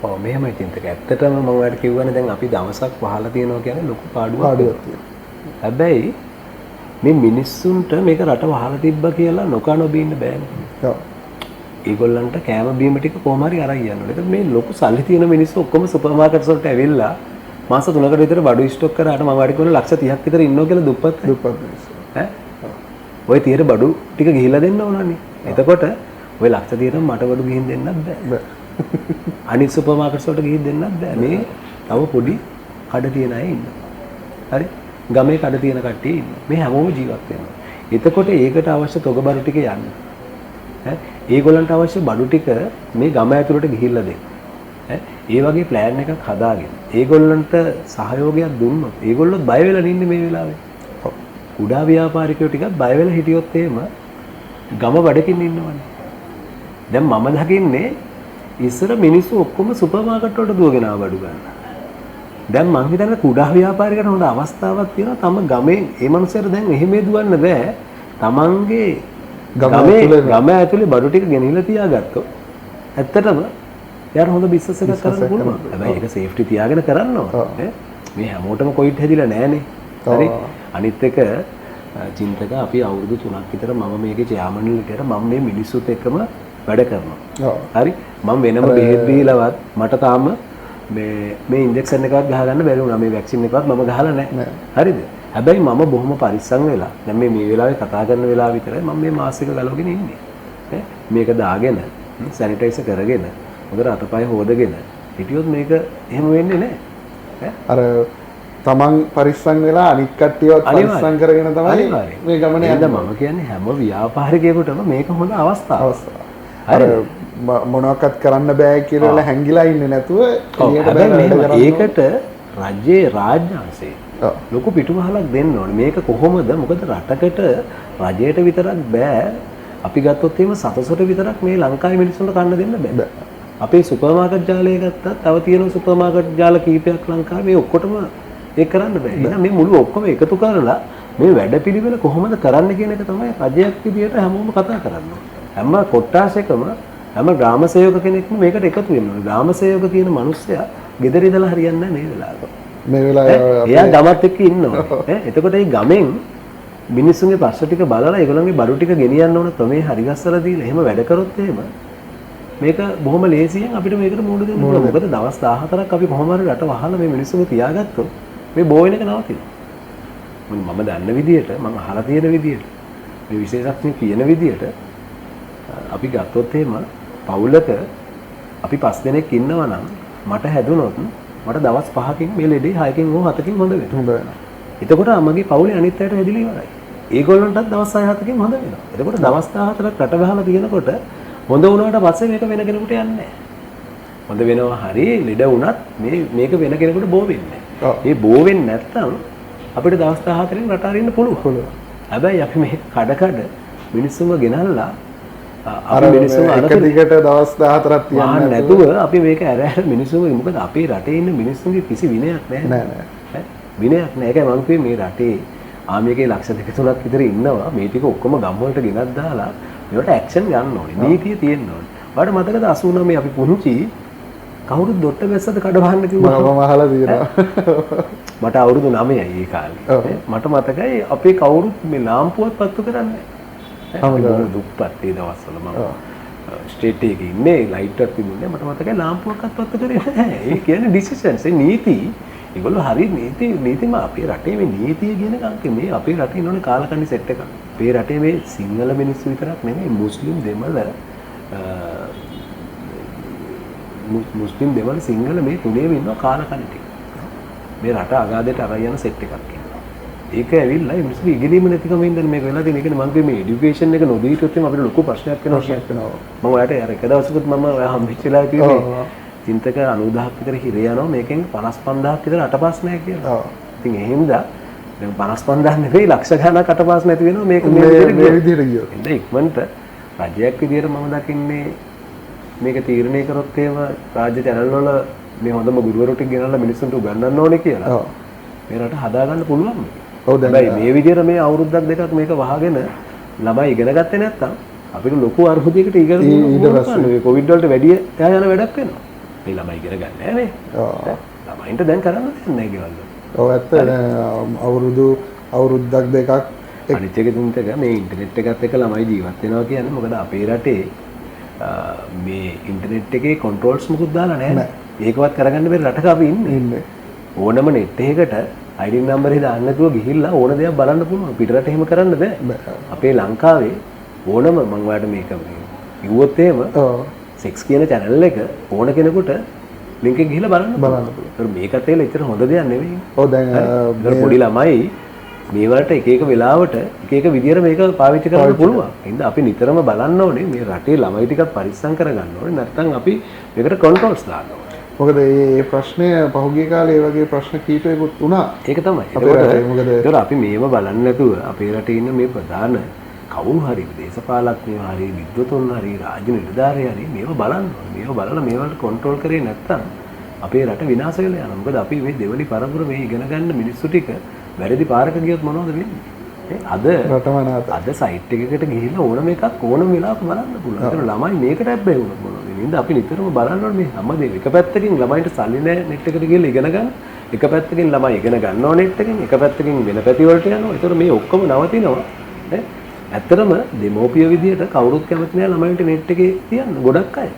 ඔව් මෙහෙමයි තින්තක. ඇත්තටම මම ඔයාලට කිව්වනේ දැන් අපි දවසක් වහලා තියෙනවා කියන්නේ ලොකු පාඩුවක් තියෙනවා. හැබැයි මේ මිනිස්සුන්ට මේක රට වහලා තිබ්බා කියලා නොකනොබී ඉන්න බෑනේ. ඔව්. ඒගොල්ලන්ට කෑම බීම ටික කොහොම හරි අරන් යන්න ඕනේ. ඒත් මේ ලොකු සල්ලි තියෙන මිනිස්සු ඔක්කොම සුපර් මාකට්ස් වලට ඇවිල්ලා මාස 3කට විතර බඩු ස්ටොක් කරාට මම වැඩි කරන ලක්ෂ 30ක් විතර ඉන්නවා කියලා දුප්පත් මිනිස්සු. ඈ ඔය තියෙන බඩු ටික ගිහිලා දෙන්න ඕනනේ. එතකොට ඔය ලක්ෂ 30ටම මට බඩු ගිහින් දෙන්නත් බෑ. අනිත් සුපර් මාකට්ස් වලට ගිහින් දෙන්නත් බෑ. මේ තව පොඩි කඩ තියන අය ඉන්නවා. හරි? ගමේ කඩ තියන කට්ටිය ඉන්නවා. මේ හැමෝම ජීවත් වෙනවා. එතකොට ඒකට අවශ්‍ය තොග බඩු ටික යන්න. ඈ ඒගොල්ලන්ට අවශ්‍ය බඩු ටික මේ ගම ඇතුළට ගිහිල්ලා දෙන්න. ඒ වගේ ප්ලෑන් එකක් හදාගෙන ඒගොල්ලන්ට සහයෝගයක් දුන්නොත් ඒගොල්ලොත් බය වෙලා ඉන්නේ මේ වෙලාවේ. කුඩා ව්‍යාපාරිකයෝ ටිකක් බය වෙලා හිටියොත් එහෙම ගම බඩකින් ඉන්නවනේ. දැන් මම දකින්නේ ඉස්සර මිනිස්සු ඔක්කොම සුපර් මාකට් වලට දුවගෙන ආව බඩු ගන්න. දැන් මං හිතන්නේ කුඩා ව්‍යාපාරිකයට හොඳ අවස්ථාවක් තියෙනවා. තම ගමේ මේ මනුස්සයර දැන් එහෙම දුවන්න බෑ. තමන්ගේ ගම ඇතුලේ බඩු ටික ගෙනහිලා තියාගත්තොත් ඇත්තටම යාර හොඳ බිස්නස් එකක් කරන්න පුළුවන්. හැබැයි ඒක සේෆ්ටි තියාගෙන කරන්න ඕනේ. මේ හැමෝටම කොයිඩ් හැදිලා නැහනේ. හරි. අනිත් එක චින්තක අපි අවුරුදු 3ක් විතර මම මේකේ චෙයාමන් විතර මම මේ මිනිස්සුත් එක්කම වැඩ කරනවා. හරි. මම වෙනම බෙහෙත් දීලවත් මට තාම මේ ඉන්ජෙක්ෂන් එකවත් ගහ ගන්න බැරි වුණා. මේ වැක්සින් එකවත් මම ගහලා නැහැ. හරිද? හැබැයි මම බොහොම පරිස්සම් වෙලා දැන් මේ වෙලාවේ කතා කරන වෙලාව විතරයි මම මේ මාස් එක ගලවගෙන ඉන්නේ. මේක දාගෙන සැනිටයිසර් කරගෙන හොඳට අතපය හොදගෙන හිටියොත් මේක එහෙම වෙන්නේ නැහැ. අර තමන් පරිස්සම් වෙලා අනිත් කට්ටියවත් පරිස්සම් කරගෙන තමයි මේ ගමන යන්නේ. මම කියන්නේ හැම ව්‍යාපාරිකයෙකුටම මේක හොඳ අවස්ථාවක්. අර මොනවාක්වත් කරන්න බෑ කියලා හැංගිලා ඉන්නේ නැතුව එළියට බෑ. ඒකට රජයේ රාජ්‍යාංශේ ලොකු පිටුවහලක් දෙන්න ඕනේ. මේක කොහොමද? මොකද රටකට රජයට විතරක් බෑ. අපි ගත්තොත් එහෙම සතසොට විතරක් මේ ලංකාවේ මිනිස්සුන්ට කන්න දෙන්න බෑ. අපේ සුපර් මාකට් ජාලය ගත්තා තව තියෙන සුපර් මාකට් ජාල කීපයක් ලංකාවේ මේ ඔක්කොටම ඒක කරන්න බෑ. එහෙනම් මේ මුළු ඔක්කොම එකතු කරලා මේ වැඩපිළිවෙල කොහොමද කරන්න කියන එක තමයි රජයක් විදියට හැමෝම කතා කරන්නේ. හැම කොට්ටාසයකම හැම ග්‍රාම සේවක කෙනෙක්ම මේකට එකතු වෙන්න ඕනේ. ග්‍රාම සේවක කියන මිනිස්සයා ගෙදර ඉඳලා හරියන්නේ නැහැ මේ වෙලාවට. මේ වෙලාවේ එයා ගමත් එක්ක ඉන්නවා. එතකොට මේ ගමෙන් මිනිස්සුන්ගේ ප්‍රශ්න ටික බලලා ඒගොල්ලන්ගේ බඩු ටික ගෙනියන්න ඕන ක්‍රමේ හරි ගස්සලා දීලා එහෙම වැඩ කරොත් එහෙම මේක බොහොම ලේසියෙන් අපිට මේකට මුහුණ දෙන්න පුළුවන්. මොකද දවස් 14ක් අපි කොහොම හරි රට වහලා මේ මිනිස්සුන්ව තියාගත්තොත් මේ බෝ වෙන එක නවතිනවා. මම දන්න විදියට මම අහලා තියෙන විදියට මේ විශේෂඥ කියන විදියට අපි ගත්තොත් එහෙම පවුලක අපි 5 දෙනෙක් ඉන්නවා නම් මට හැදුනොත් මට දවස් 5කින් මේ ලෙඩේ 6කින් හෝ 7කින් හොඳ වෙනවා. එතකොට අමගේ පවුලේ අනිත් අයට හැදිලා ඉවරයි. ඒගොල්ලන්ටත් දවස් 6-7කින් හොඳ වෙනවා. එතකොට දවස් 14ක් රට ගහලා තියෙනකොට හොඳ වුණාට පස්සේ මේක වෙන කෙනෙකුට යන්නේ නැහැ. හොඳ වෙනවා හරි ලෙඩ වුණත් මේක වෙන කෙනෙකුට බෝ වෙන්නේ නැහැ. මේ බෝ වෙන්නේ නැත්නම් අපිට දවස් 14න් රට අරින්න පුළුවන්. හැබැයි අපි මේ කඩ මිනිස්සුන්ව ගෙනල්ලා අර මිනිස්සුන් එක දිගට දවස් 14ක් තියන්නේ නැතුව අපි මේක ඇර මිනිස්සුන්ගේ මොකද අපේ රටේ ඉන්න මිනිස්සුන්ගේ කිසි විනයක් නැහැ. නෑ. විනයක් නැහැ. ඒකයි මම කිව්වේ මේ රටේ ආමියකේ ලක්ෂ 2-3ක් විතර ඉන්නවා. මේ ටික ඔක්කොම ගම් වලට ගෙනත් දාලා මේකට ඇක්ෂන් ගන්න ඕනේ. නීතිය තියෙන්න ඕනේ. ඔයාලට මතකද 89 අපි පුංචි කවුරුත් දොට්ට බැස්සද කඩ වහන්න කිව්වා. මම අහලා තියෙනවා. මට අවුරුදු 9යි ඒ කාලේ. මට මතකයි අපේ කවුරුත් මේ ලාම්පුවක් පත්තු කරන්නේ නැහැ. දුප්පත් ඒ දවස්වල මම ස්ටේට් එකේ ඉන්නේ ලයිට් එකක් තිබුණේ මට මතකයි ලාම්පුවක්වත් පත්තු කරේ නැහැ. ඒ කියන්නේ ඩිසිෂන්ස් ඒ නීති ඒගොල්ලෝ හරි නීතිම අපේ රටේ මේ නීතිය කියන කංකේ මේ අපේ රටේ ඉන්නෝනේ කාලකන්ණි සෙට් එකක්. අපේ රටේ මේ සිංහල මිනිස්සු විතරක් නෙමෙයි මුස්ලිම් දෙමළ සිංහල මේ තුනේම ඉන්නවා කාලකන්ණි ටික. මේ රට අගාධයට අරන් යන සෙට් එකක් ඉන්නවා. ඒක ඇවිල්ලා මේ මිනිස්සු ඉගෙනීම නැතිකම හින්දා මේක වෙලා තියෙන. ඒ කියන්නේ මම මේ এডুকেෂන් එක නොදී හිටියොත් අපිට ලොකු ප්‍රශ්නයක් වෙනවා. මම ඔයාලට අර එක දවසකුත් මම ඔයා හම්බෙච්චලා කිව්වේ චින්තක 90000ක් විතර හිර යනවා මේකෙන් 55000ක් විතර අටපාස් නැහැ කියලා. ඉතින් ඒ හින්දා දැන් 55000 නෙවෙයි ලක්ෂ ගණනක් අටපාස් නැති වෙනවා මේක මේ විදිහට ගියොත්. ඉතින් ඉක්මනට රජයක් විදියට මම දකින්නේ මේක තීරණය කරොත් එහෙම රාජ්‍ය චැනල් වල මේ හොඳම ගුරුවරු ටික ගෙනල්ලා මිනිස්සුන්ට උගන්වන්න ඕනේ කියලා. මේ රට හදාගන්න පුළුවන්. ඔව් දැන් මේ විදියට මේ අවුරුද්දක් දෙකක් මේක වහගෙන ළමයි ඉගෙන ගත්තේ නැත්තම් අපිට ලොකු අර්හුදයකට ඉගෙන ගන්න මේ කොවිඩ් වලට වැඩි එහා යන වැඩක් වෙනවා. මේ ළමයි ඉගෙන ගන්න නැහැ නේ. ළමයින්ට දැන් කරන්න දෙන්නේ නැහැ ගෙවල් වල. ඔව් ඇත්ත අවුරුද්දක් දෙකක් අනිත් එක තුන්ට මේ ඉන්ටර්නෙට් එකත් එක්ක ළමයි ජීවත් වෙනවා කියන්නේ මොකද අපේ රටේ මේ ඉන්ටර්නෙට් එකේ කන්ට්‍රෝල්ස් මුකුත් දාලා නැහැ. ඒකවත් කරගන්න බැරි රටක අපි ඉන්නේ. ඕනම නෙට් එකකට ID නම්බර් එක දාන්න නැතුව ගිහිල්ලා ඕන දෙයක් බලන්න පුළුවන්. පිටරට එහෙම කරන්න බෑ. අපේ ලංකාවේ ඕනම මම ඔයාලට මේක කිව්වොත් එහෙම සෙක්ස් කියන channel එක ඕන කෙනෙකුට link එක ගිහිල්ලා බලන්න පුළුවන්. මේකත් ඒල එච්චර හොඳ දෙයක් නෙවෙයි. ඔව් දැන් පොඩි ළමයි මේ වලට එක එක වෙලාවට එක එක විදියට මේක පාවිච්චි කරන්න පුළුවන්. එහෙනම් අපි නිතරම බලන්න ඕනේ මේ රටේ ළමයි ටිකක් පරිස්සම් කරගන්න ඕනේ. නැත්නම් අපි මේකට කන්ට්‍රෝල්ස් දාන්න ඕනේ. මොකද මේ ප්‍රශ්නය පහුගිය කාලේ ඒ වගේ ප්‍රශ්න කීපයකුත් වුණා. ඒක තමයි. අපේ රටේ මොකද ඒකට අපි මේව බලන්නේ නැතුව අපේ රටේ ඉන්න මේ ප්‍රධාන කවුරු හරි දේශපාලඥයෝ හරි විද්වතුන් හරි රාජ්‍ය නිලධාරීන් හරි මේව බලන්න ඕනේ. මේව බලලා මේවට කන්ට්‍රෝල් කරේ නැත්තම් අපේ රට විනාශ වෙලා යනවා. මොකද අපි මේ දෙවනි පරපුර මේ ඉගෙන ගන්න මිනිස්සු ටික වැරදි පාරක ගියොත් මොනවද වෙන්නේ? අද සයිට් එකකට ගිහිල්ලා ඕනම එකක් ඕනම වෙලාවක බලන්න පුළුවන්. ඒතර ළමයි මේකට හැබැයි වුණොත් මොනවද වෙන්නේ? අපි නිතරම බලන්න ඕනේ මේ හැමදේම. එක පැත්තකින් ළමයින්ට සල්ලි නැහැ නෙට් එකට ගිහිල්ලා ඉගෙන ගන්න. එක පැත්තකින් ළමයි ඉගෙන ගන්නවා නෙට් එකෙන්. එක පැත්තකින් වෙන පැති වලට යනවා. ඒතර මේ ඔක්කොම නවතිනවා. ඈ ඇත්තටම දෙමෝපිය විදියට කවුරුත් කැමති නැහැ ළමයින්ට නෙට් එකේ තියන්න. ගොඩක් අය.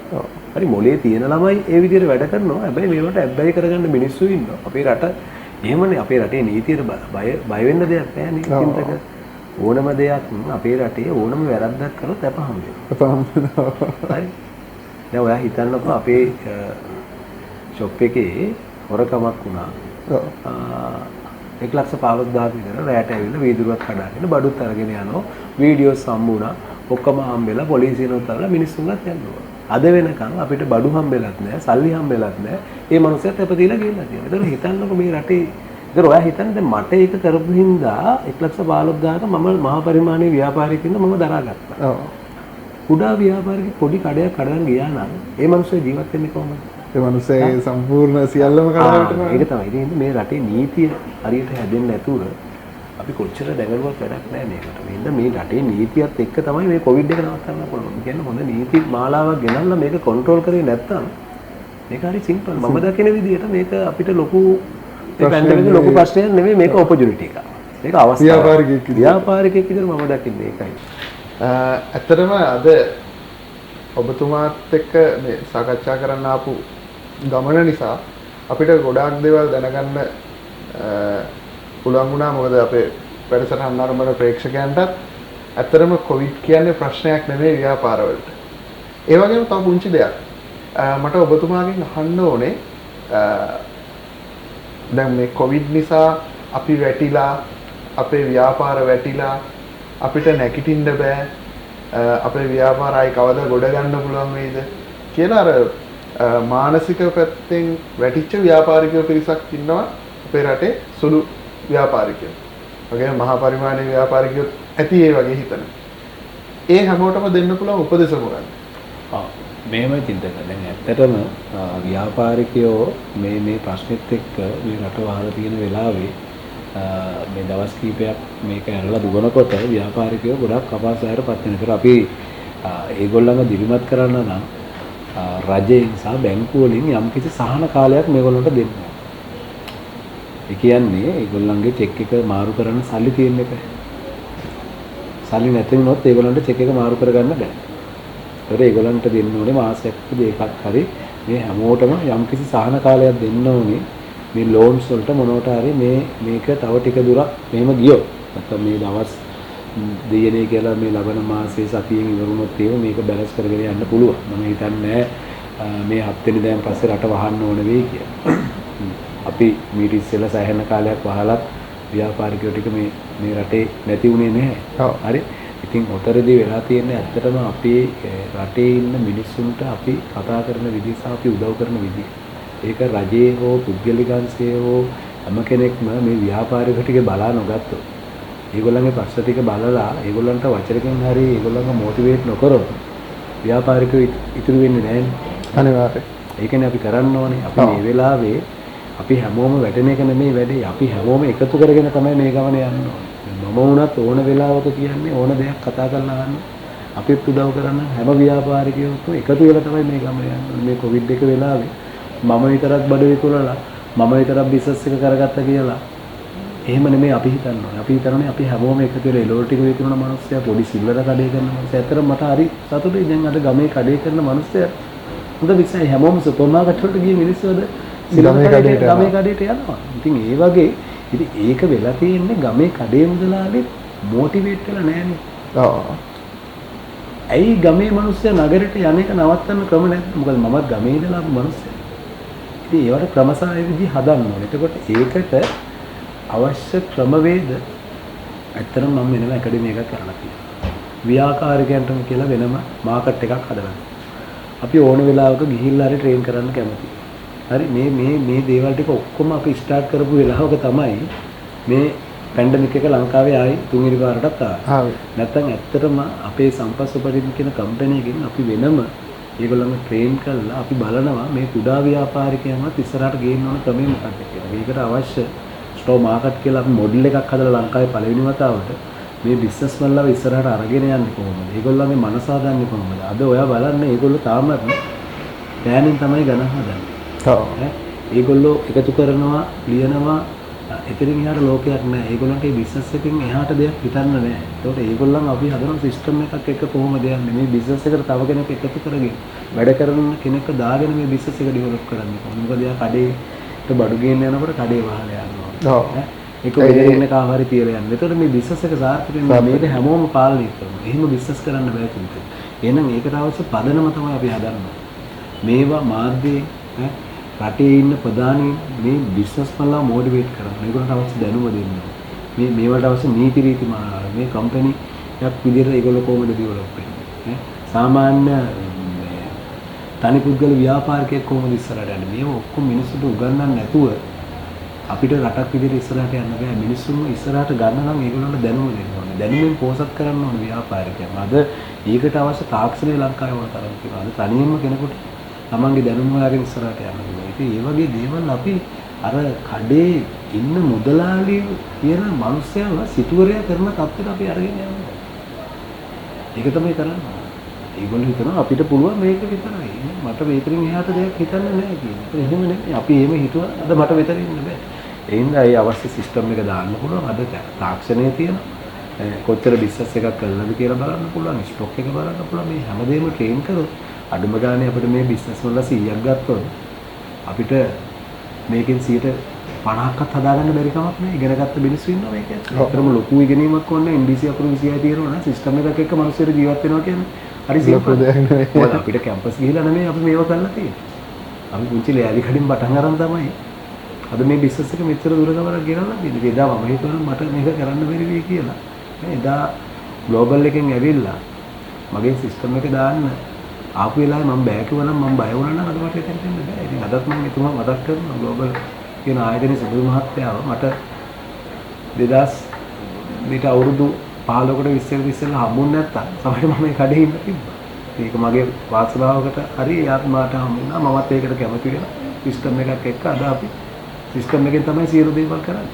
හරි මොලේ තියෙන ළමයි ඒ විදියට වැඩ කරනවා. හැබැයි මේවට ඇබ්බැහි කරගන්න මිනිස්සු ඉන්නවා. අපේ රට එහෙමනේ අපේ රටේ නීතියට බය වෙන්න දෙයක් නැහැ නීතින්තක. ඕනම දෙයක් අපේ රටේ ඕනම වැරද්දක් කරොත් අපහම් වෙනවා. හරි. දැන් ඔයා හිතන්නකෝ අපේ ෂොප් එකේ හොරකමක් වුණා. 1,50,000 විතර රැට ඇවිල්ලා වීදුරුවක් කඩාගෙන බඩුත් අරගෙන යනවා. වීඩියෝස් හම්බුණා. ඔක්කොම හම්බෙලා පොලිසියට තරලා මිනිස්සුන්වත් යනවා. අද වෙනකන් අපිට බඩු හම්බෙලත් නැහැ, සල්ලි හම්බෙලත් නැහැ. ඒ මනුස්සයත් අප දීලා ගිහිල්ලා තියෙනවා. ඒතර හිතන්නකෝ මේ රටේ ඒතර ඔයා හිතන්නේ දැන් මට ඒක කරපු හින්දා 1,15,000ක මම මහා පරිමාණයේ ව්‍යාපාරිකින්ද මම දරාගත්තා. ඔව්. කුඩා ව්‍යාපාරික පොඩි කඩයක් කඩන් ගියා නම් ඒ මනුස්සය ජීවත් වෙන්නේ කොහොමද? ඒ මනුස්සයා සම්පූර්ණ සියල්ලම කඩාවැටෙනවා. ඒක තමයි. ඉතින් මේ රටේ නීතිය හරියට හැදෙන්නේ නැතුව අපි කොච්චර දැඟලුවක් වැඩක් නැහැ මේකට. මේ රටේ නීතියත් එක්ක තමයි මේ කොවිඩ් එක නවත්තන්න පුළුවන්. කියන්නේ හොඳ නීති මාලාවක් ගෙනල්ලා මේක කන්ට්‍රෝල් කරේ නැත්නම් මේක හරි සිම්පල්. මම දකින විදිහට මේක අපිට ලොකු පැන්ඩමික් ලොකු ප්‍රශ්නයක් නෙමෙයි මේක ඔපචුනිටි එකක්. මේක අවස්ථාවක්. ව්‍යාපාරිකයෙක් විදිහට මම දකින්නේ ඒකයි. ඇත්තටම අද ඔබතුමාත් එක්ක මේ සාකච්ඡා කරන්න ආපු ගමන නිසා අපිට ගොඩාක් දේවල් දැනගන්න පුළුවන් වුණා. මොකද අපේ වැඩසටහන නරඹන ප්‍රේක්ෂකයන්ටත් ඇත්තටම කොවිඩ් කියන්නේ ප්‍රශ්නයක් නෙමෙයි ව්‍යාපාරවලට. ඒ වගේම තව පුංචි දෙයක් මට ඔබතුමාගෙන් අහන්න ඕනේ. දැන් මේ කොවිඩ් නිසා අපි වැටිලා අපේ ව්‍යාපාර වැටිලා අපිට නැගිටින්න බෑ. අපේ ව්‍යාපාර ආයි කවදා ගොඩ ගන්න පුළුවන් වෙයිද කියලා අර මානසික පැත්තෙන් වැටිච්ච ව්‍යාපාරිකයෝ පිරිසක් ඉන්නවා අපේ රටේ සුළු ව්‍යාපාරිකයෝ. වගේම මහා පරිමාණයේ ව්‍යාපාරිකයෝ ඇති ඒ වගේ හිතන. ඒ හැමෝටම දෙන්න පුළුවන් උපදෙස් මොකක්ද? මේම චින්තක දැන් ඇත්තටම ව්‍යාපාරිකයෝ මේ ප්‍රශ්නෙත් එක්ක මේ රට වහලා තියෙන වෙලාවේ මේ දවස් කීපයක් මේක ඇරලා දුවනකොට ව්‍යාපාරිකයෝ ගොඩක් අපහසුතාවයකට පත් වෙනවා. අපි ඒගොල්ලන්ව දිරිමත් කරන්න නම් රජයෙන් සහ බැංකුව වලින් යම්කිසි සහන කාලයක් මේගොල්ලන්ට දෙන්න. ඒ කියන්නේ ඒගොල්ලන්ගේ චෙක් එක මාරු කරන්න සල්ලි තියෙන්න එපා. සල්ලි නැති වුණොත් ඒගොල්ලන්ට චෙක් එක මාරු කරගන්න බෑ. ඒතර ඒගොල්ලන්ට දෙන්න ඕනේ මාසයක් දෙකක් හරි මේ හැමෝටම යම්කිසි සහන කාලයක් දෙන්න ඕනේ. මේ ලෝන්ස් වලට මොනවට හරි මේක තව ටික දුරක් මෙහෙම ගියොත් නැත්නම් මේ දවස් දෙයනේ කියලා මේ ලබන මාසයේ සතියෙන් ඉවරුනොත් මේක බැලන්ස් කරගෙන යන්න පුළුවන්. මම හිතන්නේ මේ 7 වෙනි දෑන් පස්සේ රට වහන්න ඕන වෙයි කියලා. අපි මීට ඉස්සෙල්ලා සෑහෙන කාලයක් වහලත් ව්‍යාපාරිකයෝ ටික මේ රටේ නැති වුණේ නැහැ. හරි. ඉතින් උතරදී වෙලා තියෙන්නේ ඇත්තටම අපේ රටේ ඉන්න මිනිස්සුන්ට අපි කතා කරන විදිහ සහ අපි උදව් කරන විදිහ. ඒක රජයේ හෝ පුද්ගලිකංශයේ හෝ හැම කෙනෙක්ම මේ ව්‍යාපාරික ටික බලා නොගත්තොත් ඒගොල්ලන්ගේ ප්‍රශ්න ටික බලලා ඒගොල්ලන්ට වචනකින් හරි ඒගොල්ලන්ව මොටිවේට් නොකරොත් ව්‍යාපාරිකයෝ ඉතුරු වෙන්නේ නැහැ. අනිවාර්යයෙන්. ඒකනේ අපි කරන්න ඕනේ. අපි මේ වෙලාවේ අපි හැමෝම වැටෙන එක නෙමෙයි වැඩේ. අපි හැමෝම එකතු කරගෙන තමයි මේ ගමන යන්න ඕනේ. මම වුණත් ඕන වෙලාවක කියන්නේ ඕන දෙයක් කතා කරලා අහන්න. අපිත් උදව් කරන්න හැම ව්‍යාපාරිකයෝත් එකතු වෙලා තමයි මේ ගමන යන්න ඕනේ. මේ කොවිඩ් එක වෙලාවේ මම විතරක් බඩ විකුණලා මම විතරක් බිස්නස් එක කරගත්තා කියලා එහෙම නෙමෙයි අපි හිතන්නේ. අපි හිතන්නේ අපි හැමෝම එකතු වෙලා එළවලු ටික විකුණන මිනිස්සයා පොඩි සිල්වර කඩේ කරන මිනිස්සයා. ඇත්තටම මට හරි සතුටුයි දැන් අද ගමේ කඩේ කරන මිනිස්සයා හොඳ විශ්වාසයි හැමෝම සුපර් මාකට් වලට ගිය මිනිස්සුද ගමේ කඩේට යනවා. ඉතින් ඒ වගේ ඉතින් ඒක වෙලා තියෙන්නේ ගමේ කඩේ මුදලාලේ මොටිවේට් වෙලා නැහැනේ. ඇයි ගමේ මිනිස්සයා නගරයට යන එක නවත්තන්න ක්‍රම නැද්ද? මොකද මමත් ගමේ ඉඳලා ආපු මිනිස්සයා. ඉතින් ඒවට ක්‍රමසාය විදි හදන්න ඕනේ. එතකොට ඒකට අවශ්‍ය ක්‍රමවේද ඇත්තටම මම වෙනම ඇකඩමි එකක් කරලා තියෙනවා. ව්‍යාපාරිකයන්ටම කියලා වෙනම මාකට් එකක් හදලා. අපි ඕන වෙලාවක ගිහිල්ලා හරි ට්‍රේන් කරන්න කැමතියි. හරි මේ දේවල් ටික ඔක්කොම අපි ස්ටාර්ට් කරපු වෙලාවක තමයි මේ පැන්ඩමික් එක ලංකාවේ ආයි තුන්වෙනි පාරටත් ආවේ. නැත්තම් ඇත්තටම අපේ සම්පත් සුපරිම කියන කම්පැනි එකකින් අපි වෙනම ඒගොල්ලන්ව ට්‍රේන් කරලා අපි බලනවා මේ කුඩා ව්‍යාපාරිකයන්වත් ඉස්සරහට ගේන්න ඕන ක්‍රමය මොකක්ද කියලා. මේකට අවශ්‍ය ස්ටෝ මාකට් කියලා අපි මොඩල් එකක් හදලා ලංකාවේ පළවෙනි වතාවට මේ බිස්නස් වලව ඉස්සරහට අරගෙන යන්නේ කොහොමද? ඒගොල්ලන්ගේ මනස හදන්නේ කොහොමද? අද ඔයා බලන්න ඒගොල්ලෝ තාමත් පෑනින් තමයි ගණන් හදන්නේ. ඔව්. ඒගොල්ලෝ එකතු කරනවා, ලියනවා, එතනින් එහාට ලෝකයක් නැහැ. ඒගොල්ලන්ට මේ බිස්නස් එකෙන් එහාට දෙයක් හිතන්න නැහැ. ඒකට ඒගොල්ලන් අපි හදන සිස්ටම් එකක් එක්ක කොහොමද යන්නේ? මේ බිස්නස් එකට තව කෙනෙක් එකතු කරගෙන වැඩ කරන කෙනෙක්ව දාගෙන මේ බිස්නස් එක ඩෙවලොප් කරන්නේ කොහොමද? මොකද යා කඩේට බඩු ගේන්න යනකොට කඩේ වහලා යනවා. ඔව්. ඒක වෙනින්න කාහරි තියලා යන්නේ. ඒතකොට මේ බිස්නස් එක සාර්ථක වෙන්නේ මේක හැමෝම පාලනය කරනවා. එහෙම බිස්නස් කරන්න බෑ කිව්වොත්. එහෙනම් ඒකට අවශ්‍ය පදනම තමයි අපි හදන්නේ. මේවා මාධ්‍යයේ රටේ ඉන්න ප්‍රධානීන් මේ බිස්නස් වල මොටිවේට් කරනවා. ඒගොල්ලන්ට අවශ්‍ය දැනුම දෙන්න. මේවට අවශ්‍ය නීති රීති මාන මේ කම්පැනි එකක් විදිහට ඒගොල්ලෝ කොහොමද ඩෙවලොප් වෙන්නේ? සාමාන්‍ය තනි පුද්ගල ව්‍යාපාරිකයෙක් කොහොමද ඉස්සරහට යන්නේ? මේව ඔක්කොම මිනිස්සුන්ට උගන්වන්න නැතුව අපිට රටක් විදිහට ඉස්සරහට යන්න බෑ. මිනිස්සුන්ව ඉස්සරහට ගන්න නම් ඒගොල්ලන්ට දැනුම දෙන්න ඕනේ. දැනුමෙන් පෝසත් කරන්න ඕනේ ව්‍යාපාරිකයන්. අද ඒකට අවශ්‍ය තාක්ෂණය ලංකාවේ වුණ තරම් තියෙනවා. අද තනියම කෙනෙකුට තමන්ගේ දැනුම හොයාගෙන ඉස්සරහට යන්න පුළුවන්. ඉතින් මේ වගේ දේවල් අපි අර කඩේ ඉන්න මුදලාලි කියන මිනිස්සයව සිටුවරයා කරන තත්ත්වයට අපි අරගෙන යනවා. ඒක තමයි කරන්නේ. ඒගොල්ලෝ හිතනවා අපිට පුළුවන් මේක විතරයි. මට මේකෙන් එහාට දෙයක් හිතන්න නැහැ කියන්නේ. ඒක එහෙම නෙමෙයි. අපි එහෙම හිතුවා අද මට විතර ඉන්න බෑ. ඒ හින්දා ඒ අවශ්‍ය සිස්ටම් එක දාන්න පුළුවන්. අද තාක්ෂණය තියෙනවා. කොච්චර බිස්නස් එකක් කරනවද කියලා බලන්න පුළුවන්. ස්ටොක් එක බලන්න පුළුවන්. මේ හැමදේම ට්‍රේන් කරොත් අඩුම ගානේ අපිට මේ බිස්නස් වල 100ක් ගත්තොත් අපිට මේකෙන් 50%ක්වත් හදාගන්න බැරි කමක් නෑ. ඉගෙන ගත්ත මිනිස්සු ඉන්නවා මේක. ඒතරම ලොකු ඉගෙනීමක් ඕනේ. NBC අකුරු 26 තියෙනවා නම් සිස්ටම් එකක් එක්ක මිනිස්සුන්ට ජීවත් වෙනවා කියන්නේ හරි සිම්පල් දෙයක් නෙවෙයි. මොකද අපිට කැම්පස් ගිහිල්ලා නෙමෙයි අපි මේව කරලා තියෙන්නේ. අපි පුංචි ලෑලි කඩින් පටන් අරන් තමයි අද මේ බිස්නස් එක මෙච්චර දුර ගමනක් ගෙනල්ලා තියෙන්නේ. එදා මම හිතුවා මට මේක කරන්න බැරි වෙයි කියලා. එදා ග්ලෝබල් එකෙන් ඇවිල්ලා මගේ සිස්ටම් එක දාන්න ආපු වෙලාවේ මම බෑ කිව්වා නම් මම බය වුණා නම් අද මට එතනට එන්න බෑ. ඉතින් අදත් මම එතුමා මතක් කරනවා ග්ලෝබල් කියන ආයතනයේ සුබ මහත්තයාව මට 2000 අවුරුදු 15කට 20කට ඉස්සෙල්ලා හම්බුනේ නැත්තම් සමහරවිට මම මේ කඩේ ඉන්න තිබ්බා. ඒක මගේ වාසනාවකට හරි යාත් මාට හම්බුණා. මමත් ඒකට කැමති වෙලා සිස්ටම් එකක් එක්ක අද අපි සිස්ටම් එකෙන් තමයි සියලු දේවල් කරන්නේ.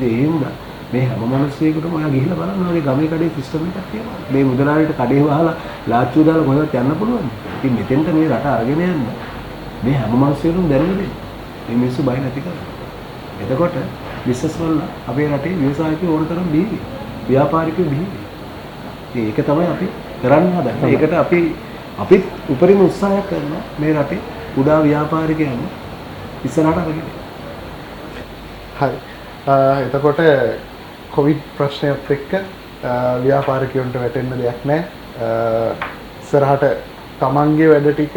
ඒ හින්දා මේ හැම මිනිස්සෙකුටම ඔයා ගිහිල්ලා බලන්න ඔයගේ ගමේ කඩේ සිස්ටම් එකක් තියෙනවා. මේ මුදලාලිට කඩේ වහලා ලාච්චුව දාලා කොහෙවත් යන්න පුළුවන්. ඉතින් මෙතෙන්ට මේ රට අරගෙන යන්න මේ හැම මිනිස්සෙකුටම දැනුම දෙන්න. මේ මිනිස්සු බය නැති කරලා. එතකොට බිස්නස් වල අපේ රටේ ව්‍යවසායිකයෝ ඕන තරම් බිහි. ව්‍යාපාරිකයෝ බිහි. ඒක තමයි අපි කරන්න හදන්නේ. ඒකට අපි උපරිම උත්සාහයක් කරනවා මේ රටේ කුඩා ව්‍යාපාරිකයන් ඉස්සරහට අරගෙන. හරි. එතකොට කොවිඩ් ප්‍රශ්නයත් එක්ක ව්‍යාපාරිකයන්ට වැටෙන්න දෙයක් නැහැ. ඉස්සරහට තමන්ගේ වැඩ ටික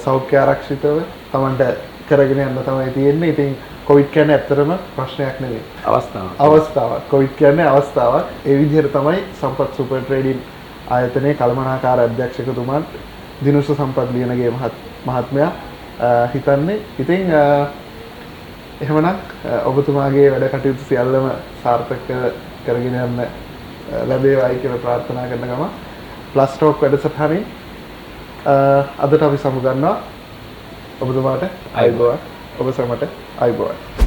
සෞඛ්‍ය ආරක්ෂිතව තමන්ට කරගෙන යන්න තමයි තියෙන්නේ. ඉතින් කොවිඩ් කියන්නේ ඇත්තටම ප්‍රශ්නයක් නෙවෙයි. අවස්ථාවක්. කොවිඩ් කියන්නේ අවස්ථාවක්. ඒ විදිහට තමයි සම්පත් සුපර් ට්‍රේඩින් ආයතනයේ කළමනාකාර අධ්‍යක්ෂකතුමන් දිනුෂ සම්පත් ලියනගේ මහත්මයා හිතන්නේ. ඉතින් එහෙමනම් ඔබතුමාගේ වැඩ කටයුතු සියල්ලම සාර්ථක කරගෙන යන්න ලැබේවායි කියලා ප්‍රාර්ථනා කරන ගම ප්ලස් ටෝක් වැඩසටහනේ අදට අපි සමුගන්නවා. ඔබතුමාට අයබෝවන්. ඔබ සමට අයබෝවන්.